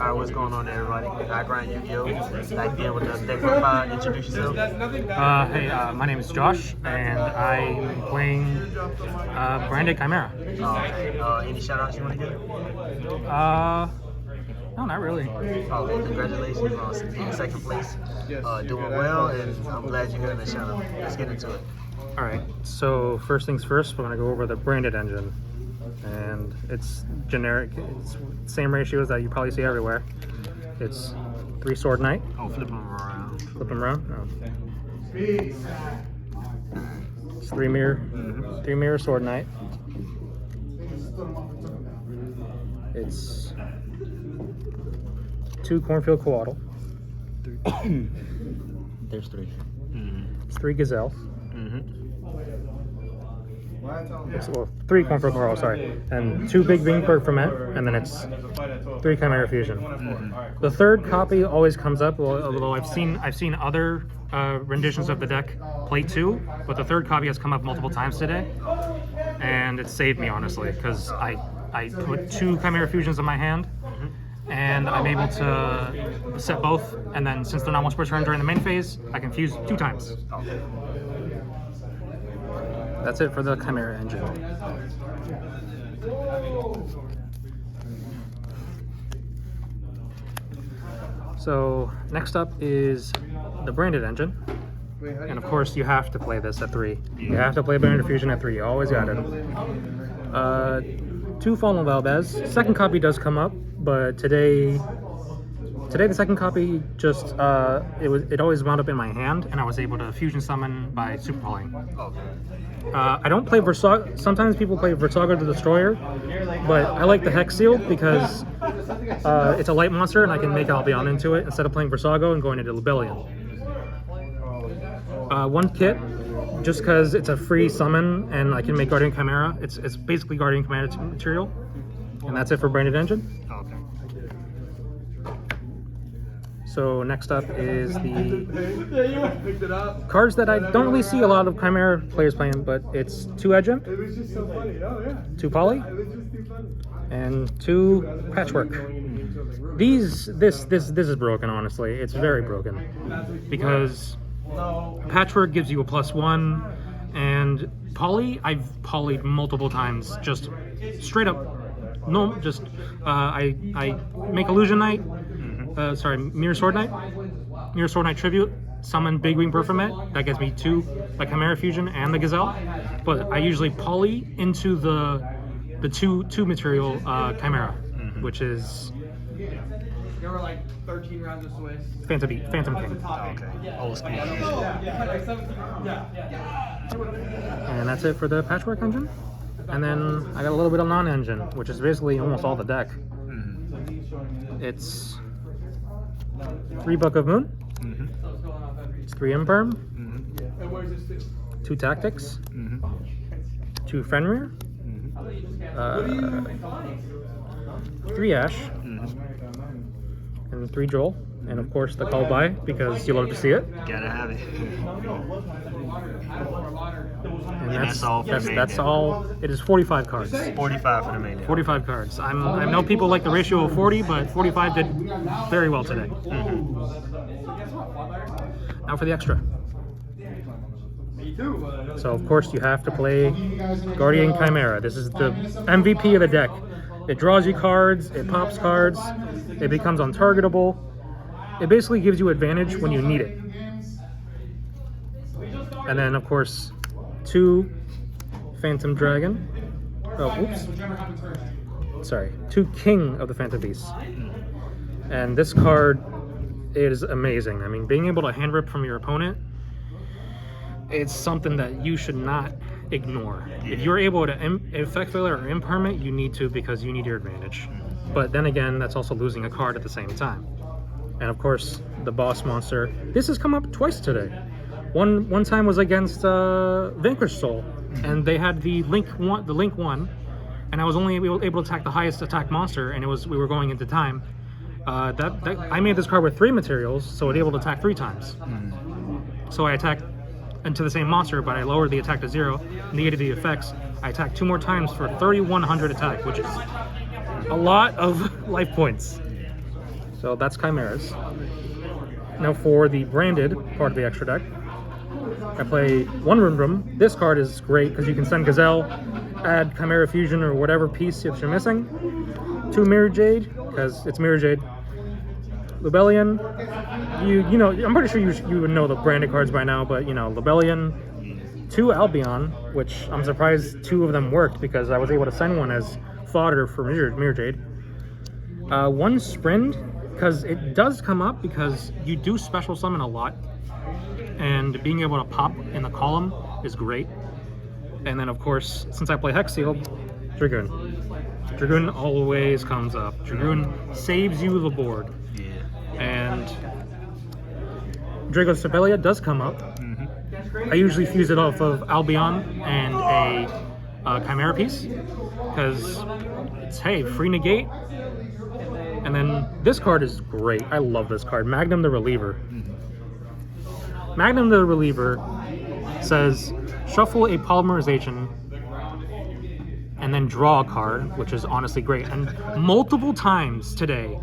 Alright, what's going on everybody? Background Yu-Gi-Oh! Back there with the deck profile. Introduce yourself. Hey, my name is Josh, and I'm playing branded Chimera. Okay. Any shout outs you want to give? No, not really. Oh, well, congratulations on being second place. Doing well, and I'm glad you're here in the channel. Let's get into it. Alright, so first things first, we're going to go over the branded engine. And it's generic, it's same ratios that you probably see everywhere. It's 3 Sword Knight. Oh, flip them around. Flip them around? Oh. It's 3 mirror Sword Knight. It's 2 Cornfield Coatl. There's 3. It's 3 Gazelle. Well, 3 Cornfield Coatl, sorry. And 2 Big Wingberg Ferment, and then it's 3 Chimera Fusion. The third copy always comes up, although I've seen other renditions of the deck play 2, but the third copy has come up multiple times today, and it saved me honestly, because I put 2 Chimera Fusions in my hand, and I'm able to set both, and then since they're not once per turn during the main phase, I can fuse 2 times. That's it for the Chimera engine. So next up is the branded engine, and of course you have to play this at 3. You have to play Branded Fusion at 3. You always got it. 2 Fallen Valdez. Second copy does come up, but today the second copy just it always wound up in my hand, and I was able to fusion summon by super pulling. I don't play Versago. Sometimes people play Versago the Destroyer, but I like the Hex Seal because it's a light monster and I can make Albion into it instead of playing Versago and going into Libellion. 1 kit, just because it's a free summon and I can make Guardian Chimera. It's basically Guardian Chimera material, and that's it for branded engine. Okay. So next up is the cards that I don't really see a lot of Chimera players playing, but it's 2 Edgem, 2 Poly, and 2 Patchwork. This is broken, honestly. It's very broken because Patchwork gives you a +1, and Poly I've polyed multiple times, just straight up. No, just I make Illusion Knight. Mirror Sword Knight Tribute, summon Big Wing Performet, that gets me 2 like Chimera Fusion and the Gazelle, but I usually poly into the 2 material Chimera, which is There were like 13 rounds of Swiss. Phantom King. Okay. Old school. And that's it for the Patchwork engine. And then I got a little bit of non-engine, which is basically almost all the deck. It's 3 Book of Moon. It's 3 Imperm. 2 Tactics. 2 Fenrir. 3 Ash. And 3 Joel. And of course the Call By, because you love to see it. Gotta have it. And that's all. It is 45 cards. 45 for the main. 45 cards. I know people like the ratio of 40, but 45 did very well today. Now for the extra. So of course you have to play Guardian Chimera. This is the MVP of the deck. It draws you cards, it pops cards, it becomes untargetable. It basically gives you advantage when you need it. And then of course 2 Phantom Dragon. Oh, oops. Sorry, 2 King of the Phantom Beasts. And this card is amazing. I mean, being able to hand rip from your opponent, it's something that you should not ignore. If you're able to effect failure or impermanent, you need to, because you need your advantage. But then again, that's also losing a card at the same time. And of course, the boss monster. This has come up twice today. One time was against Vanquished Soul, and they had the Link 1, and I was only able to attack the highest attack monster, and we were going into time. I made this card with 3 materials, so it able to attack 3 times. So I attacked into the same monster, but I lowered the attack to 0, negated the effects. I attacked 2 more times for 3,100 attack, which is a lot of life points. So that's Chimera's. Now for the branded part of the extra deck, I play one Rune Drum. This card is great because you can send Gazelle, add Chimera Fusion or whatever piece if you're missing. 2 Mirror Jade, because it's Mirror Jade. Lubellion, you know, I'm pretty sure you would know the branded cards by now, but you know, Lubellion. 2 Albion, which I'm surprised 2 of them worked because I was able to send one as fodder for Mirror Jade. 1 Sprint, because it does come up because you do special summon a lot, and being able to pop in the column is great. And then of course, since I play Hex Seal, Dragoon. Dragoon always comes up. Dragoon saves you the board. Yeah. And Drago Sibelia does come up. I usually fuse it off of Albion and a Chimera piece because it's, hey, free negate. And then this card is great. I love this card, Magnum the Reliever. Magnum the Reliever says shuffle a polymerization and then draw a card, which is honestly great. And multiple times today,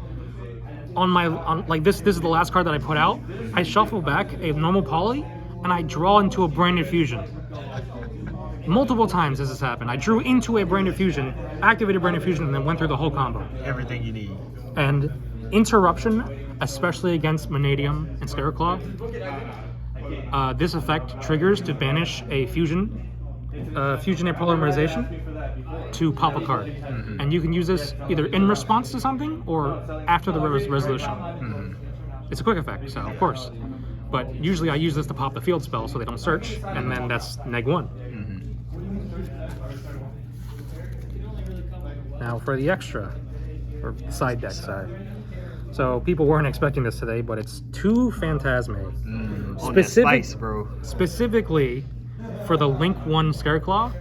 like this is the last card that I put out. I shuffle back a normal poly and I draw into a branded fusion. Multiple times this has happened. I drew into a branded fusion, activated branded fusion, and then went through the whole combo. Everything you need. And interruption, especially against Manadium and Scareclaw, this effect triggers to banish a fusion and polymerization to pop a card. And you can use this either in response to something or after the resolution. It's a quick effect, so of course. But usually I use this to pop the field spell so they don't search, and then that's -1. Now for the extra, or side deck, sorry. So people weren't expecting this today, but it's 2 Phantasme. Spice, bro. Specifically for the Link 1 Scareclaw,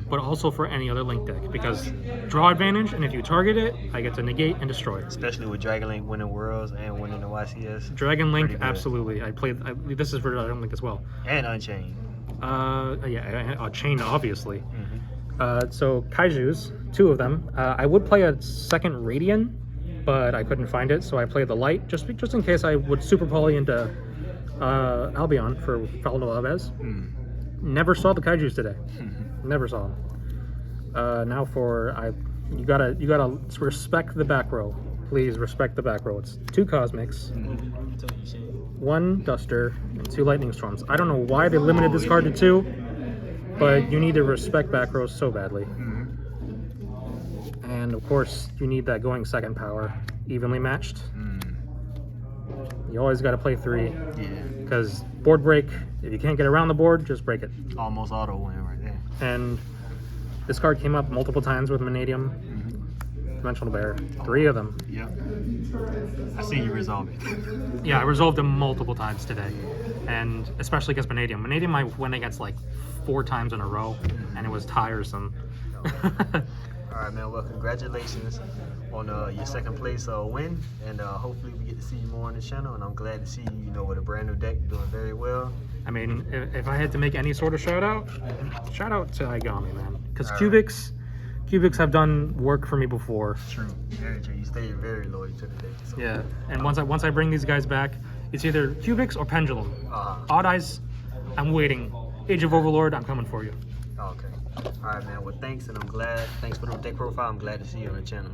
but also for any other Link deck, because draw advantage, and if you target it, I get to negate and destroy. Especially with Dragon Link winning Worlds and winning the YCS. Dragon Link, absolutely. This is for Dragon Link as well. And Unchained. Yeah, Chain, obviously. So Kaijus, 2 of them. I would play a second Radiant, but I couldn't find it, so I played the Light, just in case I would super poly into Albion for Faldo Alves. Never saw the Kaijus today. Never saw them. Now you gotta respect the back row. Please respect the back row. It's 2 Cosmics, 1 Duster, and 2 Lightning Storms. I don't know why they limited this card to 2, but you need to respect back rows so badly. And of course, you need that going second power, evenly matched. You always got to play 3, because board break, if you can't get around the board, just break it. Almost auto win right there. And this card came up multiple times with Manadium, Dimensional Bear, 3 of them. Yep. I see you resolve it. Yeah, I resolved them multiple times today, and especially against Manadium. Manadium I went against like 4 times in a row, and it was tiresome. All right, man. Well, congratulations on your second place win, and hopefully we get to see you more on the channel. And I'm glad to see you, with a brand new deck doing very well. I mean, if I had to make any sort of shout out to Igami, man, because All Cubics have done work for me before. True, very true. You stay very loyal to the deck. So. Yeah, and once I bring these guys back, it's either Cubics or Pendulum. Odd Eyes, I'm waiting. Age of Overlord, I'm coming for you. Okay. All right, man. Well, thanks, and I'm glad. Thanks for the deck profile. I'm glad to see you on the channel.